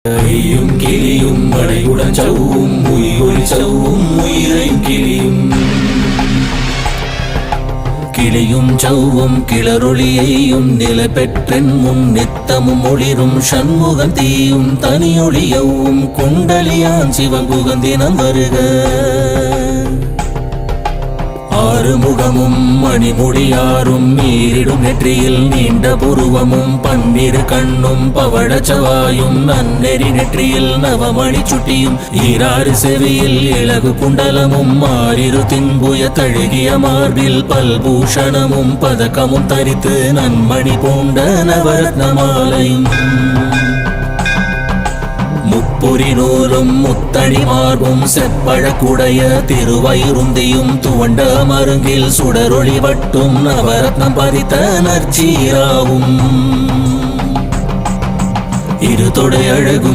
கையும் கிளியும் மழையுடன் சவ்வும் உயிரொலி சவ்வும் உயிரையும் கிளியும் சவ்வும் கிளரொளியையும் நில பெற்றென் முன் நித்தமும் ஒளிரும் சண்முகன் தீயும் தனியொளியவும் குண்டலியான் சிவங்குகந்தினம் வருக. ஆறுமுகமும் மணிமுடியாரும் நீரிடும் நெற்றியில் நீண்ட புருவமும் பன்னிரு கண்ணும் பவழச்சவாயும் நன்னெறி நெற்றியில் நவமணி சுட்டியும் ஈராறு செவியில் இலகு குண்டலமும் ஆறிரு தின்புய தழுகிய மார்பில் பல்பூஷணமும் பதக்கமும் தரித்து நன்மணி பூண்ட நவரத்ன மாலையும் முப்புரி நூலும் முத்தணி மார்பும் செப்பழக்குடைய திருவயிருந்தியும் துவண்ட மருங்கில் சுடரொளி வட்டும் நவரத்னம் பதித்த நற்சீராவும் இரு தொடை அழகும்